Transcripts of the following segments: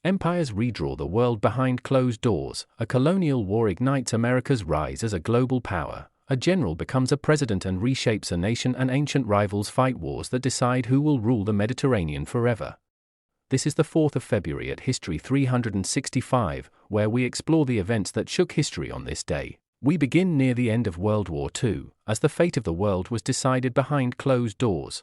Empires redraw the world behind closed doors. A colonial war ignites America's rise as a global power. A general becomes a president and reshapes a nation, and ancient rivals fight wars that decide who will rule the Mediterranean forever. This is the 4th of February at History 365, where we explore the events that shook history on this day. We begin near the end of World War II, as the fate of the world was decided behind closed doors.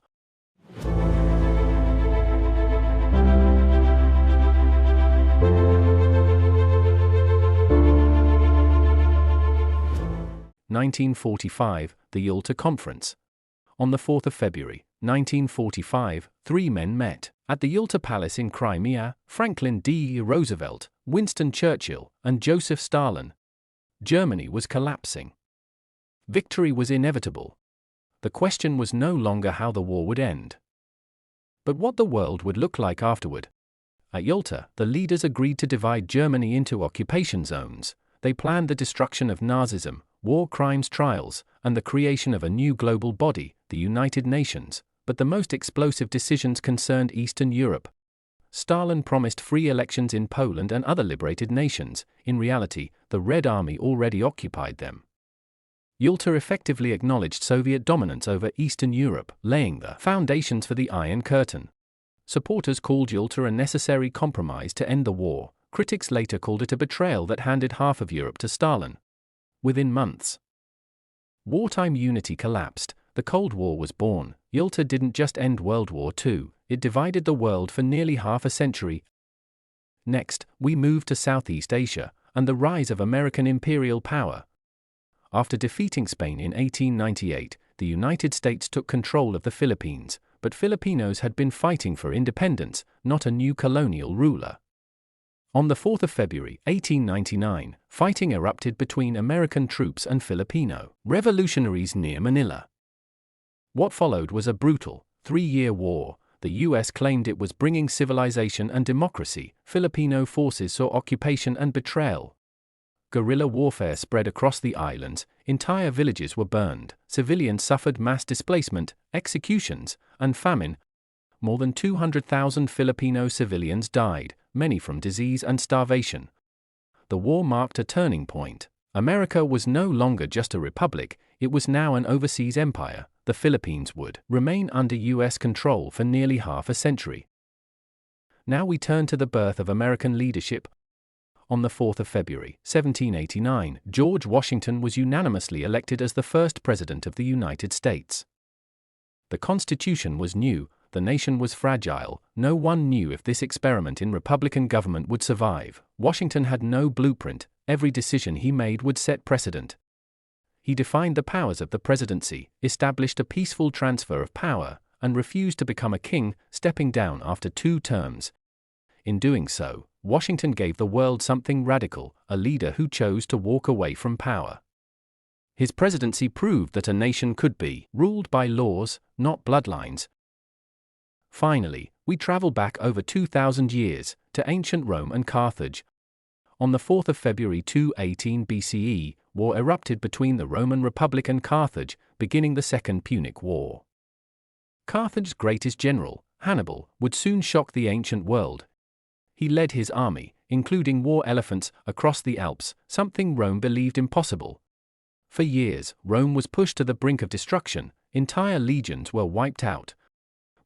1945, the Yalta Conference. On the 4th of February, 1945, three men met. At the Yalta Palace in Crimea, Franklin D. Roosevelt, Winston Churchill, and Joseph Stalin. Germany was collapsing. Victory was inevitable. The question was no longer how the war would end, but what the world would look like afterward. At Yalta, the leaders agreed to divide Germany into occupation zones. They planned the destruction of Nazism, war crimes trials, and the creation of a new global body, the United Nations. But the most explosive decisions concerned Eastern Europe. Stalin promised free elections in Poland and other liberated nations. In reality, the Red Army already occupied them. Yalta effectively acknowledged Soviet dominance over Eastern Europe, laying the foundations for the Iron Curtain. Supporters called Yalta a necessary compromise to end the war. Critics later called it a betrayal that handed half of Europe to Stalin. Within months, wartime unity collapsed. The Cold War was born. Yalta didn't just end World War II, it divided the world for nearly half a century. Next, we move to Southeast Asia, and the rise of American imperial power. After defeating Spain in 1898, the United States took control of the Philippines, but Filipinos had been fighting for independence, not a new colonial ruler. On the 4th of February, 1899, fighting erupted between American troops and Filipino revolutionaries near Manila. What followed was a brutal, three-year war. The U.S. claimed it was bringing civilization and democracy. Filipino forces saw occupation and betrayal. Guerrilla warfare spread across the islands. Entire villages were burned. Civilians suffered mass displacement, executions, and famine. More than 200,000 Filipino civilians died, many from disease and starvation. The war marked a turning point. America was no longer just a republic, it was now an overseas empire. The Philippines would remain under U.S. control for nearly half a century. Now we turn to the birth of American leadership. On the 4th of February, 1789, George Washington was unanimously elected as the first president of the United States. The Constitution was new, the nation was fragile, no one knew if this experiment in Republican government would survive. Washington had no blueprint, every decision he made would set precedent. He defined the powers of the presidency, established a peaceful transfer of power, and refused to become a king, stepping down after 2 terms. In doing so, Washington gave the world something radical, a leader who chose to walk away from power. His presidency proved that a nation could be ruled by laws, not bloodlines. Finally, we travel back over 2,000 years, to ancient Rome and Carthage. On the 4th of February 218 BCE, war erupted between the Roman Republic and Carthage, beginning the Second Punic War. Carthage's greatest general, Hannibal, would soon shock the ancient world. He led his army, including war elephants, across the Alps, something Rome believed impossible. For years, Rome was pushed to the brink of destruction, entire legions were wiped out.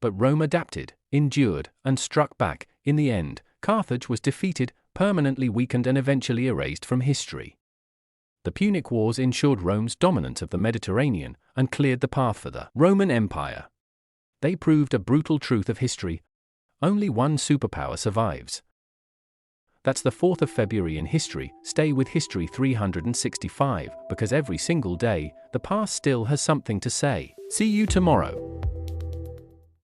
But Rome adapted, endured, and struck back. In the end, Carthage was defeated, permanently weakened and eventually erased from history. The Punic Wars ensured Rome's dominance of the Mediterranean and cleared the path for the Roman Empire. They proved a brutal truth of history. Only one superpower survives. That's the 4th of February in history. Stay with History 365, because every single day, the past still has something to say. See you tomorrow.